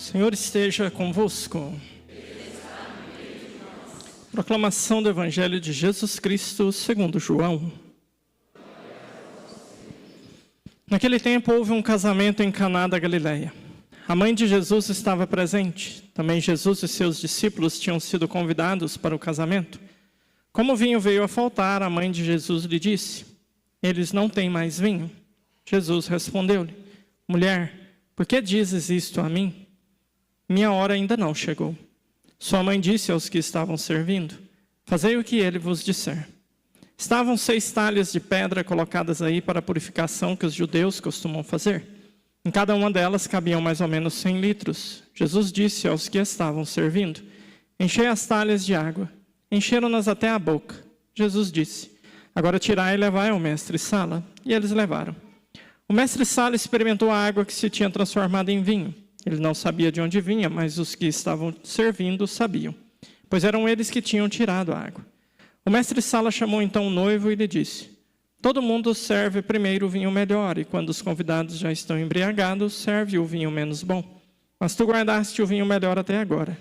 Senhor esteja convosco. Proclamação do Evangelho de Jesus Cristo segundo João. Naquele tempo houve um casamento em Caná da Galileia. A mãe de Jesus estava presente. Também Jesus e seus discípulos tinham sido convidados para o casamento. Como o vinho veio a faltar, a mãe de Jesus lhe disse: "Eles não têm mais vinho." Jesus respondeu-lhe: "Mulher, por que dizes isto a mim? Minha hora ainda não chegou." Sua mãe disse aos que estavam servindo: "Fazei o que ele vos disser." Estavam 6 talhas de pedra colocadas aí para a purificação que os judeus costumam fazer. Em cada uma delas cabiam mais ou menos 100 litros. Jesus disse aos que estavam servindo: "Enchei as talhas de água." Encheram-nas até a boca. Jesus disse: "Agora tirai e levai ao mestre-sala." E eles levaram. O mestre-sala experimentou a água que se tinha transformado em vinho. Ele não sabia de onde vinha, mas os que estavam servindo sabiam, pois eram eles que tinham tirado a água. O mestre-sala chamou então o noivo e lhe disse: "Todo mundo serve primeiro o vinho melhor, e quando os convidados já estão embriagados, serve o vinho menos bom. Mas tu guardaste o vinho melhor até agora."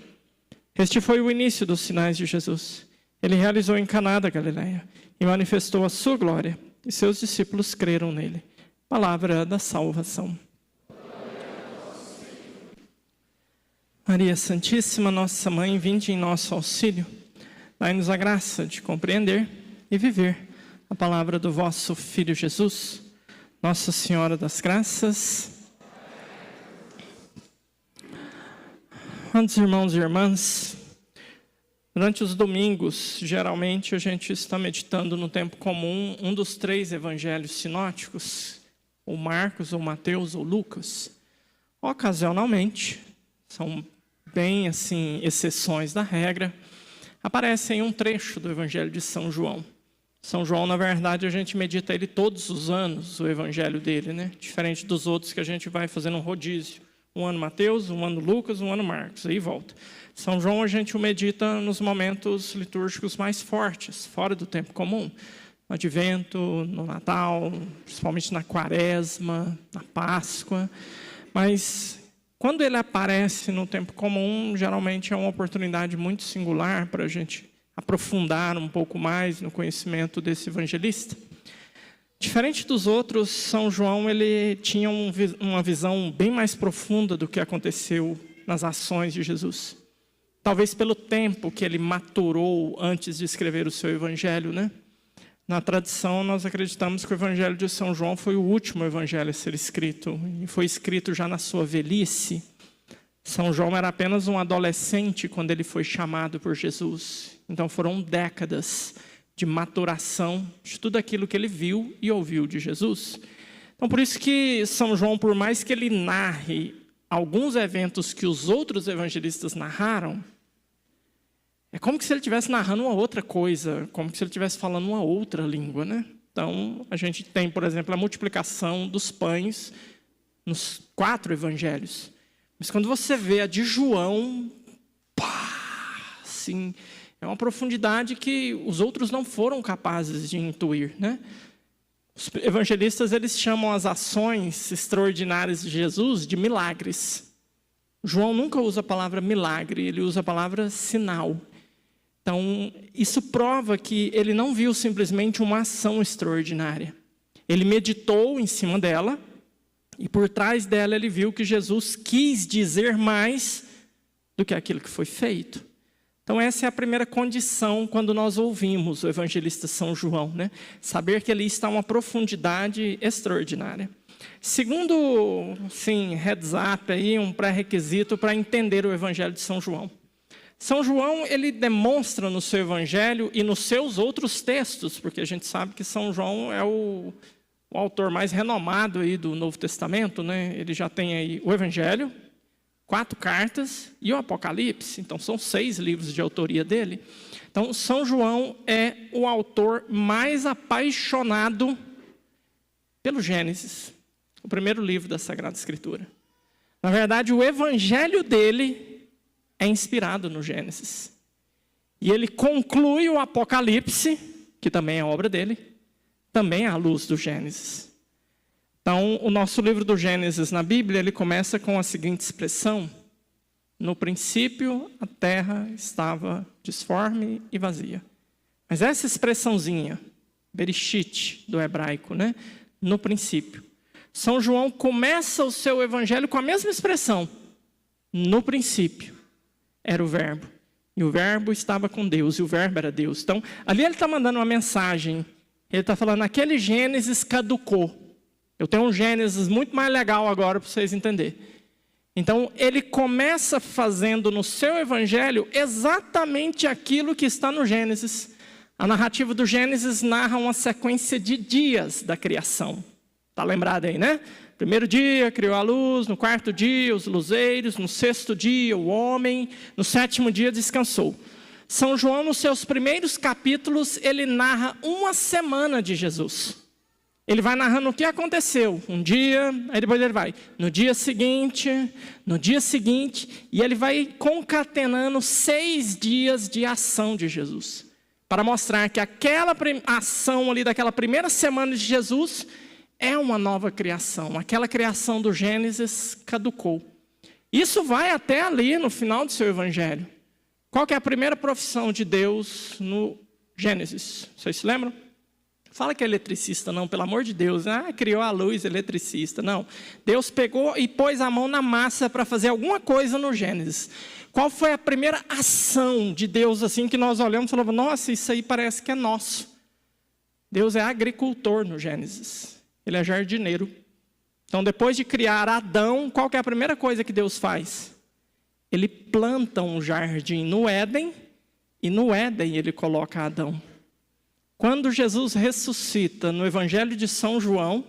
Este foi o início dos sinais de Jesus. Ele realizou em Caná da Galileia e manifestou a sua glória, e seus discípulos creram nele. Palavra da salvação. Maria Santíssima, nossa Mãe, vinde em nosso auxílio. Dai-nos a graça de compreender e viver a palavra do vosso Filho Jesus. Nossa Senhora das Graças. Queridos irmãos e irmãs, durante os domingos, geralmente a gente está meditando no tempo comum um dos 3 evangelhos sinóticos, ou Marcos, ou Mateus, ou Lucas. Ocasionalmente, são bem assim exceções da regra, aparece em um trecho do Evangelho de São João. São João, na verdade, a gente medita ele todos os anos, o Evangelho dele, né? Diferente dos outros que a gente vai fazendo um rodízio. Um ano Mateus, um ano Lucas, um ano Marcos, aí volta. São João a gente o medita nos momentos litúrgicos mais fortes, fora do tempo comum. No Advento, no Natal, principalmente na Quaresma, na Páscoa. Mas quando ele aparece no tempo comum, geralmente é uma oportunidade muito singular para a gente aprofundar um pouco mais no conhecimento desse evangelista. Diferente dos outros, São João ele tinha uma visão bem mais profunda do que aconteceu nas ações de Jesus. Talvez pelo tempo que ele maturou antes de escrever o seu evangelho, né? Na tradição, nós acreditamos que o Evangelho de São João foi o último evangelho a ser escrito, e foi escrito já na sua velhice. São João era apenas um adolescente quando ele foi chamado por Jesus. Então foram décadas de maturação de tudo aquilo que ele viu e ouviu de Jesus. Então por isso que São João, por mais que ele narre alguns eventos que os outros evangelistas narraram, é como se ele estivesse narrando uma outra coisa, como se ele estivesse falando uma outra língua, né? Então, a gente tem, por exemplo, a multiplicação dos pães nos 4 evangelhos. Mas quando você vê a de João, assim, é uma profundidade que os outros não foram capazes de intuir, né? Os evangelistas, eles chamam as ações extraordinárias de Jesus de milagres. João nunca usa a palavra milagre, ele usa a palavra sinal. Então, isso prova que ele não viu simplesmente uma ação extraordinária. Ele meditou em cima dela e por trás dela ele viu que Jesus quis dizer mais do que aquilo que foi feito. Então, essa é a primeira condição quando nós ouvimos o evangelista São João, né? Saber que ali está uma profundidade extraordinária. Segundo, sim, heads up aí, um pré-requisito para entender o evangelho de São João. São João, ele demonstra no seu evangelho e nos seus outros textos, porque a gente sabe que São João é o autor mais renomado aí do Novo Testamento, né? Ele já tem aí o evangelho, 4 cartas e o Apocalipse. Então, são 6 livros de autoria dele. Então, São João é o autor mais apaixonado pelo Gênesis, o primeiro livro da Sagrada Escritura. Na verdade, o evangelho dele é inspirado no Gênesis. E ele conclui o Apocalipse, que também é obra dele, também à luz do Gênesis. Então, o nosso livro do Gênesis na Bíblia, ele começa com a seguinte expressão: No princípio, a terra estava disforme e vazia. Mas essa expressãozinha, bereshit, do hebraico, né? No princípio. São João começa o seu evangelho com a mesma expressão. No princípio, era o verbo. E o verbo estava com Deus, e o verbo era Deus. Então, ali ele está mandando uma mensagem. Ele está falando, aquele Gênesis caducou. Eu tenho um Gênesis muito mais legal agora para vocês entenderem. Então, ele começa fazendo no seu evangelho exatamente aquilo que está no Gênesis. A narrativa do Gênesis narra uma sequência de dias da criação. Está lembrado aí, né? Primeiro dia, criou a luz. No quarto dia, os luzeiros. No sexto dia, o homem. No sétimo dia, descansou. São João, nos seus primeiros capítulos, ele narra uma semana de Jesus. Ele vai narrando o que aconteceu. Um dia, aí depois ele vai no dia seguinte, e ele vai concatenando 6 dias de ação de Jesus. Para mostrar que aquela ação ali daquela primeira semana de Jesus é uma nova criação. Aquela criação do Gênesis caducou. Isso vai até ali no final do seu evangelho. Qual que é a primeira profissão de Deus no Gênesis? Vocês se lembram? Fala que é eletricista, não, pelo amor de Deus. Criou a luz, eletricista. Não. Deus pegou e pôs a mão na massa para fazer alguma coisa no Gênesis. Qual foi a primeira ação de Deus assim que nós olhamos e falamos, nossa, isso aí parece que é nosso. Deus é agricultor no Gênesis. Ele é jardineiro. Então, depois de criar Adão, qual que é a primeira coisa que Deus faz? Ele planta um jardim no Éden, e no Éden ele coloca Adão. Quando Jesus ressuscita no Evangelho de São João,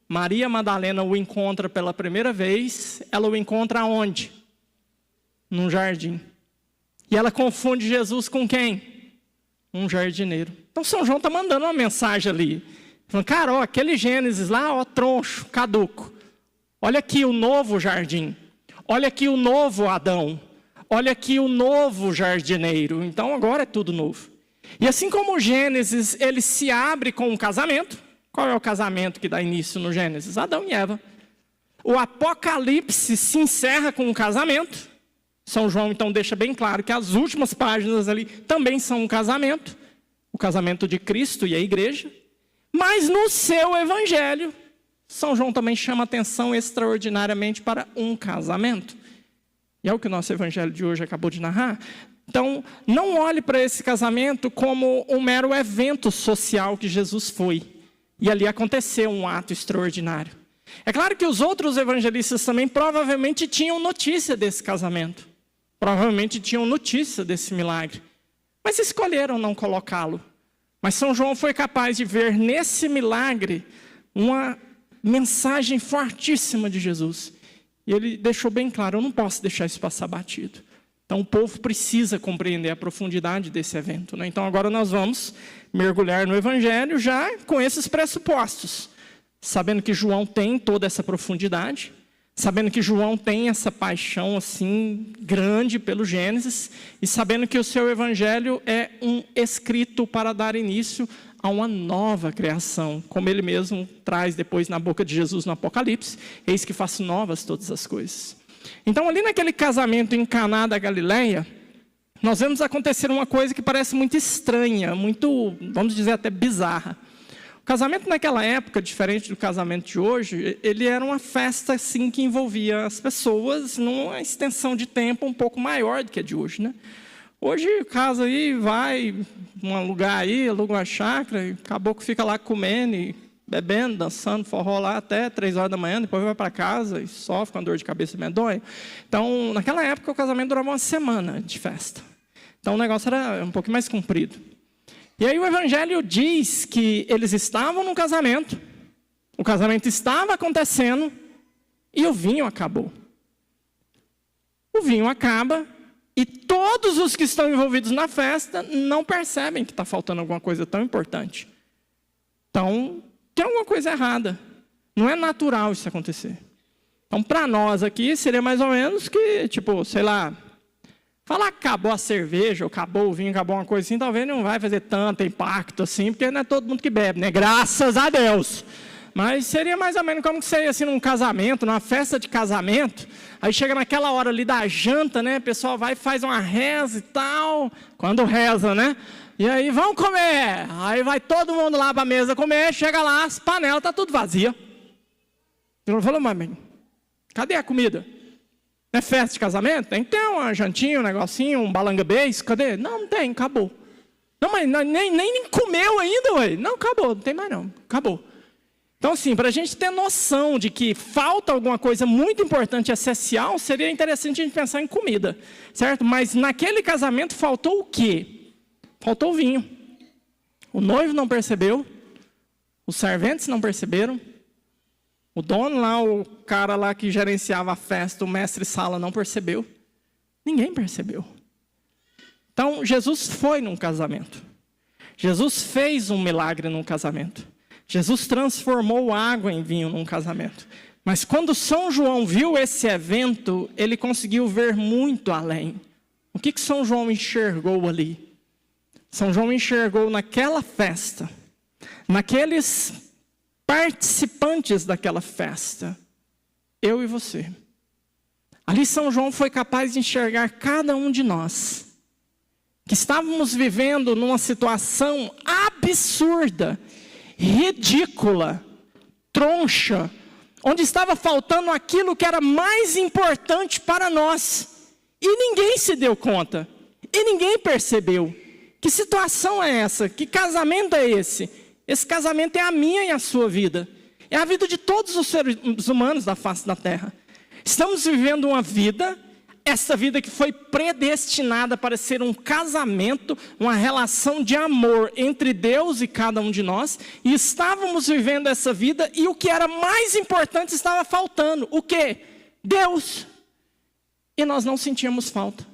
Maria Madalena o encontra pela primeira vez, ela o encontra onde? Num jardim. E ela confunde Jesus com quem? Um jardineiro. Então São João está mandando uma mensagem ali. Falando, cara, ó, aquele Gênesis lá, ó, troncho, caduco. Olha aqui o novo jardim. Olha aqui o novo Adão. Olha aqui o novo jardineiro. Então agora é tudo novo. E assim como o Gênesis, ele se abre com um casamento. Qual é o casamento que dá início no Gênesis? Adão e Eva. O Apocalipse se encerra com um casamento. São João, então, deixa bem claro que as últimas páginas ali também são um casamento. O casamento de Cristo e a igreja. Mas no seu evangelho, São João também chama atenção extraordinariamente para um casamento. E é o que o nosso evangelho de hoje acabou de narrar. Então, não olhe para esse casamento como um mero evento social que Jesus foi. E ali aconteceu um ato extraordinário. É claro que os outros evangelistas também provavelmente tinham notícia desse casamento. Provavelmente tinham notícia desse milagre. Mas escolheram não colocá-lo. Mas São João foi capaz de ver nesse milagre uma mensagem fortíssima de Jesus. E ele deixou bem claro, eu não posso deixar isso passar batido. Então o povo precisa compreender a profundidade desse evento, né? Então agora nós vamos mergulhar no Evangelho já com esses pressupostos. Sabendo que João tem toda essa profundidade. Sabendo que João tem essa paixão assim grande pelo Gênesis. E sabendo que o seu Evangelho é um escrito para dar início a uma nova criação. Como ele mesmo traz depois na boca de Jesus no Apocalipse. Eis que faço novas todas as coisas. Então, ali naquele casamento em Caná da Galileia, nós vemos acontecer uma coisa que parece muito estranha, muito, vamos dizer, até bizarra. O casamento naquela época, diferente do casamento de hoje, ele era uma festa assim, que envolvia as pessoas numa extensão de tempo um pouco maior do que a de hoje, né? Hoje, casa aí, vai um lugar aí, aluga uma chácara, e acabou que fica lá comendo e bebendo, dançando, forró lá até 3 horas da manhã, depois vai para casa e sofre com a dor de cabeça medonha. Então, naquela época, o casamento durava uma semana de festa. Então, o negócio era um pouquinho mais comprido. E aí o Evangelho diz que eles estavam no casamento, o casamento estava acontecendo e o vinho acabou. O vinho acaba e todos os que estão envolvidos na festa não percebem que está faltando alguma coisa tão importante. Então, tem alguma coisa errada. Não é natural isso acontecer. Então, para nós aqui, seria mais ou menos que, tipo, sei lá, falar que acabou a cerveja, ou acabou o vinho, acabou uma coisa assim, talvez não vai fazer tanto impacto assim, porque não é todo mundo que bebe, né? Graças a Deus. Mas seria mais ou menos como que você ia assim num casamento, numa festa de casamento. Aí chega naquela hora ali da janta, né? O pessoal vai e faz uma reza e tal. Quando reza, né? E aí, vamos comer. Aí vai todo mundo lá para a mesa comer. Chega lá, as panelas tá tudo vazia. Eu falo, mas cadê a comida? Não é festa de casamento? Tem que ter uma jantinha, um negocinho, um balanga-beijo. Cadê? Não tem, acabou. Não, mas nem comeu ainda, ué. Não, acabou, não tem mais não. Acabou. Então, assim, para a gente ter noção de que falta alguma coisa muito importante, essencial, seria interessante a gente pensar em comida, certo? Mas naquele casamento faltou o quê? Faltou o vinho. O noivo não percebeu, os serventes não perceberam, o dono lá, o cara lá que gerenciava a festa, o mestre-sala, não percebeu. Ninguém percebeu. Então, Jesus foi num casamento. Jesus fez um milagre num casamento. Jesus transformou água em vinho num casamento. Mas quando São João viu esse evento, ele conseguiu ver muito além. O que São João enxergou ali? São João enxergou naquela festa, naqueles participantes daquela festa, eu e você. Ali São João foi capaz de enxergar cada um de nós, que estávamos vivendo numa situação absurda, ridícula, troncha, onde estava faltando aquilo que era mais importante para nós. E ninguém se deu conta, e ninguém percebeu. Que situação é essa? Que casamento é esse? Esse casamento é a minha e a sua vida. É a vida de todos os seres humanos da face da terra. Estamos vivendo uma vida, essa vida que foi predestinada para ser um casamento, uma relação de amor entre Deus e cada um de nós. E estávamos vivendo essa vida e o que era mais importante estava faltando. O quê? Deus. E nós não sentíamos falta.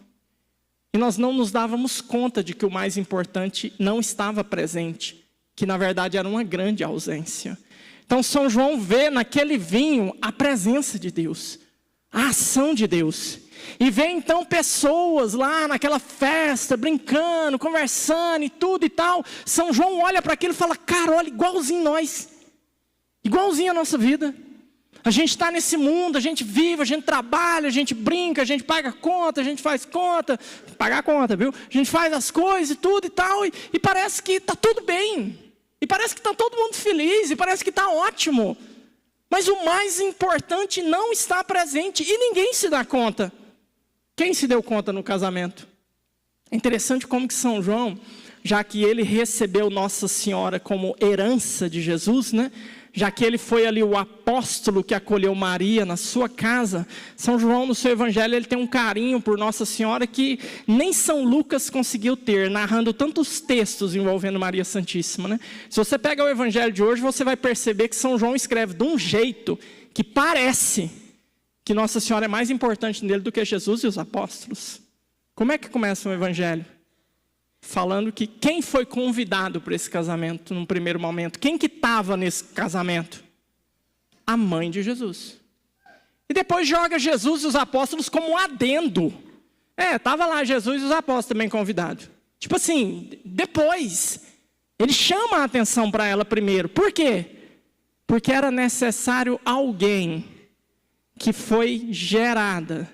E nós não nos dávamos conta de que o mais importante não estava presente, que na verdade era uma grande ausência. Então São João vê naquele vinho a presença de Deus, a ação de Deus. E vê então pessoas lá naquela festa, brincando, conversando e tudo e tal. São João olha para aquilo e fala, cara, olha, igualzinho nós, igualzinho a nossa vida. A gente está nesse mundo, a gente vive, a gente trabalha, a gente brinca, a gente paga conta, a gente faz conta, pagar conta, viu? A gente faz as coisas e tudo e tal, e parece que está tudo bem. E parece que está todo mundo feliz, e parece que está ótimo. Mas o mais importante não está presente, e ninguém se dá conta. Quem se deu conta no casamento? É interessante como que São João, já que ele recebeu Nossa Senhora como herança de Jesus, né? Já que ele foi ali o apóstolo que acolheu Maria na sua casa, São João no seu evangelho ele tem um carinho por Nossa Senhora que nem São Lucas conseguiu ter, narrando tantos textos envolvendo Maria Santíssima, né? Se você pega o evangelho de hoje, você vai perceber que São João escreve de um jeito que parece que Nossa Senhora é mais importante nele do que Jesus e os apóstolos. Como é que começa o evangelho? Falando que quem foi convidado para esse casamento num primeiro momento? Quem que estava nesse casamento? A mãe de Jesus. E depois joga Jesus e os apóstolos como um adendo. Estava lá Jesus e os apóstolos também convidados. Tipo assim, depois, ele chama a atenção para ela primeiro. Por quê? Porque era necessário alguém que foi gerada,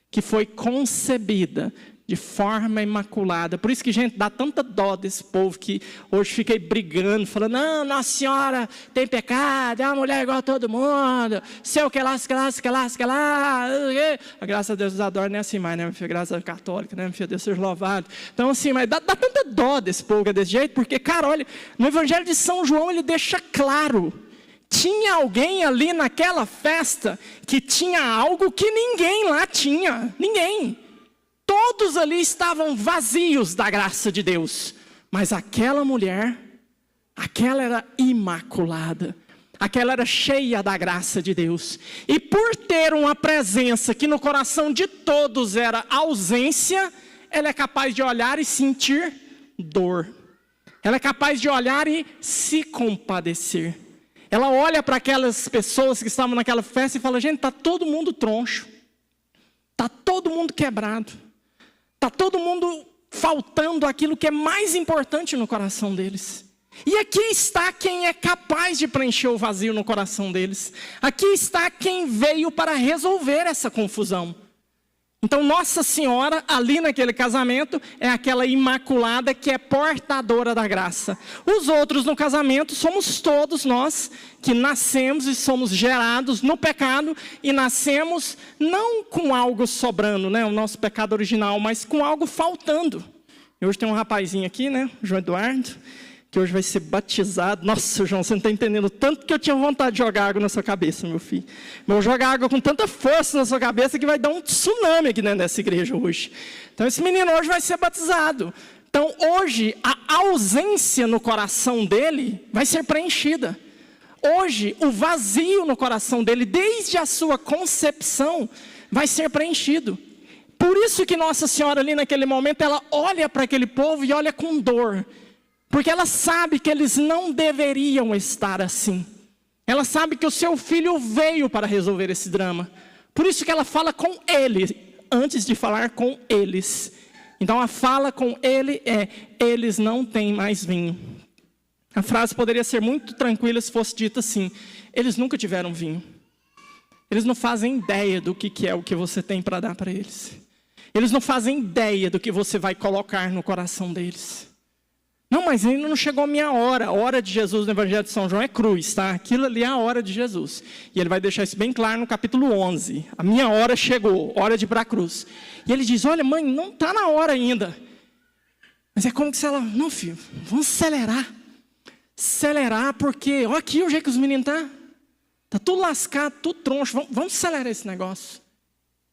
que foi concebida de forma imaculada. Por isso que, gente, dá tanta dó desse povo que hoje fica aí brigando, falando, não, Nossa Senhora tem pecado, é uma mulher igual a todo mundo, sei o que lá, a graças a Deus os adora, nem assim mais, né, minha filha, graças a Deus católica, né, minha filha, Deus seja louvado. Então, assim, mas dá tanta dó desse povo que é desse jeito, porque, cara, olha, no Evangelho de São João, ele deixa claro, tinha alguém ali naquela festa que tinha algo que ninguém lá tinha, ninguém. Todos ali estavam vazios da graça de Deus. Mas aquela mulher, aquela era imaculada. Aquela era cheia da graça de Deus. E por ter uma presença que no coração de todos era ausência, ela é capaz de olhar e sentir dor. Ela é capaz de olhar e se compadecer. Ela olha para aquelas pessoas que estavam naquela festa e fala, gente, está todo mundo troncho. Está todo mundo quebrado. Está todo mundo faltando aquilo que é mais importante no coração deles. E aqui está quem é capaz de preencher o vazio no coração deles. Aqui está quem veio para resolver essa confusão. Então Nossa Senhora, ali naquele casamento, é aquela imaculada que é portadora da graça. Os outros no casamento somos todos nós que nascemos e somos gerados no pecado e nascemos não com algo sobrando, né, o nosso pecado original, mas com algo faltando. E hoje tem um rapazinho aqui, né, João Eduardo, que hoje vai ser batizado. Nossa, João, você não está entendendo tanto que eu tinha vontade de jogar água na sua cabeça, meu filho. Eu vou jogar água com tanta força na sua cabeça que vai dar um tsunami aqui dentro dessa igreja hoje. Então esse menino hoje vai ser batizado. Então hoje a ausência no coração dele vai ser preenchida. Hoje o vazio no coração dele, desde a sua concepção, vai ser preenchido. Por isso que Nossa Senhora ali naquele momento, ela olha para aquele povo e olha com dor. Porque ela sabe que eles não deveriam estar assim. Ela sabe que o seu filho veio para resolver esse drama. Por isso que ela fala com ele, antes de falar com eles. Então a fala com ele é, eles não têm mais vinho. A frase poderia ser muito tranquila se fosse dita assim, eles nunca tiveram vinho. Eles não fazem ideia do que é o que você tem para dar para eles. Eles não fazem ideia do que você vai colocar no coração deles. Não, mas ainda não chegou a minha hora. A hora de Jesus no Evangelho de São João é cruz, tá? Aquilo ali é a hora de Jesus. E ele vai deixar isso bem claro no capítulo 11. A minha hora chegou, hora de ir para a cruz. E ele diz, olha mãe, não está na hora ainda. Mas é como que se ela, não filho, vamos acelerar. Acelerar porque, olha aqui o jeito que os meninos estão. Está tudo lascado, tudo troncho, vamos acelerar esse negócio.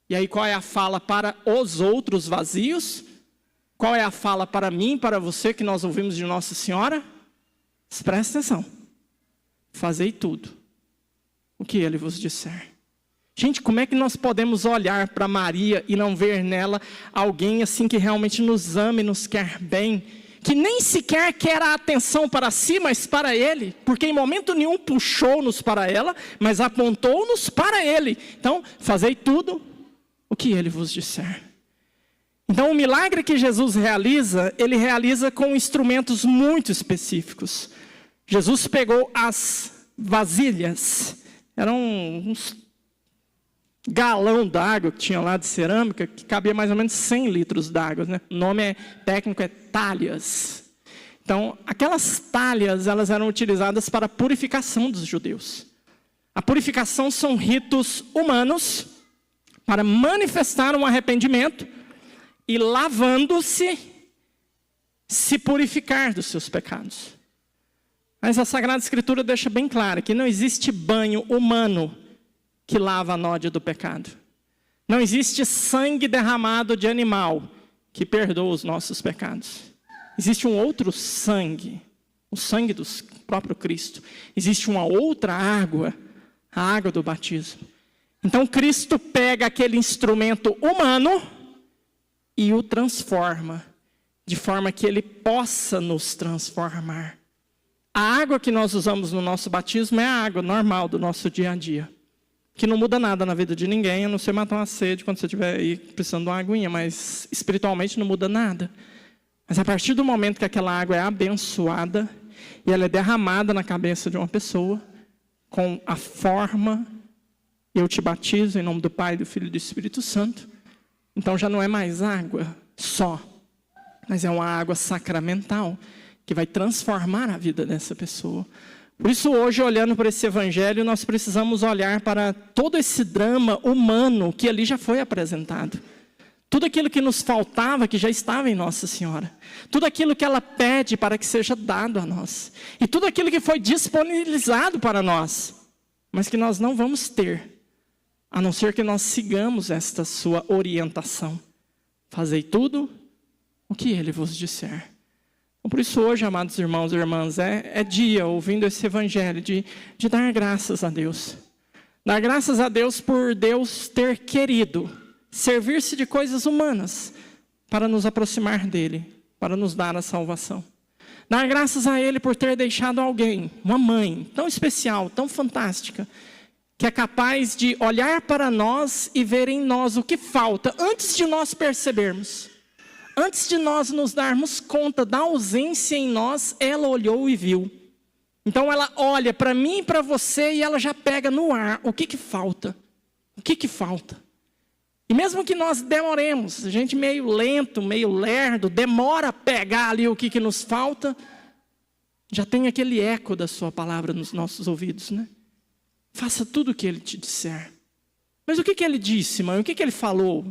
E aí qual é a fala para os outros vazios? Qual é a fala para mim, para você, que nós ouvimos de Nossa Senhora? Presta atenção. Fazei tudo o que Ele vos disser. Gente, como é que nós podemos olhar para Maria e não ver nela alguém assim que realmente nos ama e nos quer bem? Que nem sequer quer a atenção para si, mas para Ele. Porque em momento nenhum puxou-nos para ela, mas apontou-nos para Ele. Então, fazei tudo o que Ele vos disser. Então o milagre que Jesus realiza, ele realiza com instrumentos muito específicos. Jesus pegou as vasilhas, eram uns galão d'água que tinha lá de cerâmica, que cabia mais ou menos 100 litros d'água, né? O nome técnico é talhas. Então aquelas talhas, elas eram utilizadas para a purificação dos judeus. A purificação são ritos humanos para manifestar um arrependimento e lavando-se, se purificar dos seus pecados. Mas a Sagrada Escritura deixa bem claro que não existe banho humano que lava a nódoa do pecado. Não existe sangue derramado de animal que perdoa os nossos pecados. Existe um outro sangue, o sangue do próprio Cristo. Existe uma outra água, a água do batismo. Então Cristo pega aquele instrumento humano e o transforma, de forma que Ele possa nos transformar. A água que nós usamos no nosso batismo é a água normal do nosso dia a dia, que não muda nada na vida de ninguém, a não ser matar uma sede quando você estiver aí precisando de uma aguinha, mas espiritualmente não muda nada. Mas a partir do momento que aquela água é abençoada, e ela é derramada na cabeça de uma pessoa, com a forma, eu te batizo em nome do Pai, do Filho e do Espírito Santo, então já não é mais água só, mas é uma água sacramental que vai transformar a vida dessa pessoa. Por isso hoje, olhando para esse evangelho, nós precisamos olhar para todo esse drama humano que ali já foi apresentado. Tudo aquilo que nos faltava, que já estava em Nossa Senhora. Tudo aquilo que ela pede para que seja dado a nós. E tudo aquilo que foi disponibilizado para nós, mas que nós não vamos ter, a não ser que nós sigamos esta sua orientação. Fazei tudo o que Ele vos disser. Por isso hoje, amados irmãos e irmãs, é dia, ouvindo esse evangelho, de dar graças a Deus. Dar graças a Deus por Deus ter querido servir-se de coisas humanas para nos aproximar dEle, para nos dar a salvação. Dar graças a Ele por ter deixado alguém, uma mãe tão especial, tão fantástica, que é capaz de olhar para nós e ver em nós o que falta, antes de nós percebermos, antes de nós nos darmos conta da ausência em nós, ela olhou e viu. Então ela olha para mim e para você e ela já pega no ar. O que falta? O que falta? E mesmo que nós demoremos, a gente meio lento, meio lerdo, demora a pegar ali o que nos falta, já tem aquele eco da sua palavra nos nossos ouvidos, né? Faça tudo o que ele te disser. Mas o que ele disse, mãe? O que ele falou?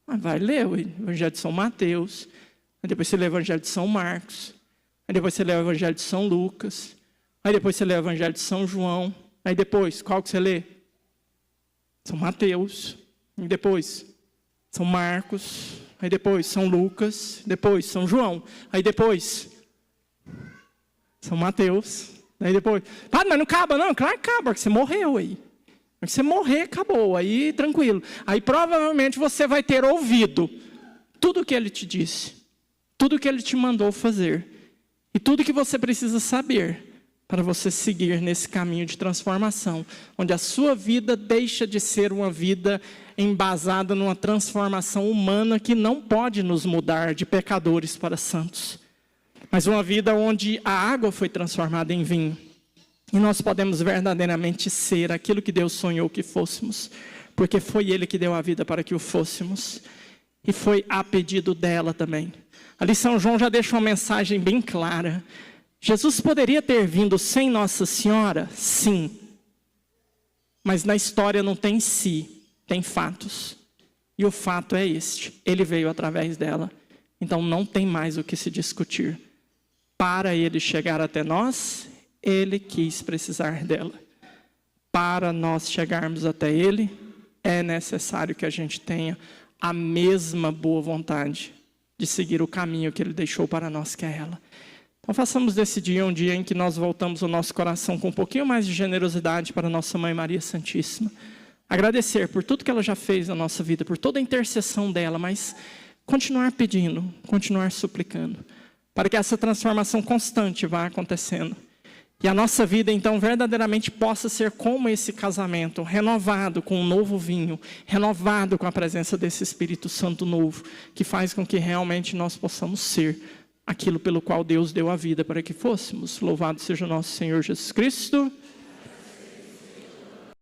Vai ler o Evangelho de São Mateus, aí depois você lê o Evangelho de São Marcos, aí depois você lê o Evangelho de São Lucas, aí depois você lê o Evangelho de São João, aí depois, qual que você lê? São Mateus, e depois São Marcos, aí depois São Lucas, depois São João, aí depois São Mateus, aí depois... Padre, mas não acaba não? Claro que acaba, porque você morreu aí. Porque você morrer, acabou, aí tranquilo. Aí provavelmente você vai ter ouvido tudo o que ele te disse, tudo o que ele te mandou fazer, e tudo que você precisa saber para você seguir nesse caminho de transformação, onde a sua vida deixa de ser uma vida embasada numa transformação humana que não pode nos mudar de pecadores para santos, mas uma vida onde a água foi transformada em vinho. E nós podemos verdadeiramente ser aquilo que Deus sonhou que fôssemos, porque foi Ele que deu a vida para que o fôssemos, e foi a pedido dela também. Ali São João já deixa uma mensagem bem clara. Jesus poderia ter vindo sem Nossa Senhora? Sim. Mas na história não tem si, tem fatos. E o fato é este: Ele veio através dela. Então não tem mais o que se discutir. Para Ele chegar até nós, Ele quis precisar dela. Para nós chegarmos até Ele, é necessário que a gente tenha a mesma boa vontade de seguir o caminho que Ele deixou para nós, que é ela. Então façamos desse dia um dia em que nós voltamos o nosso coração com um pouquinho mais de generosidade para nossa Mãe Maria Santíssima. Agradecer por tudo que ela já fez na nossa vida, por toda a intercessão dela, mas continuar pedindo, continuar suplicando, para que essa transformação constante vá acontecendo. E a nossa vida, então, verdadeiramente possa ser como esse casamento, renovado com um novo vinho, renovado com a presença desse Espírito Santo novo, que faz com que realmente nós possamos ser aquilo pelo qual Deus deu a vida para que fôssemos. Louvado seja o nosso Senhor Jesus Cristo.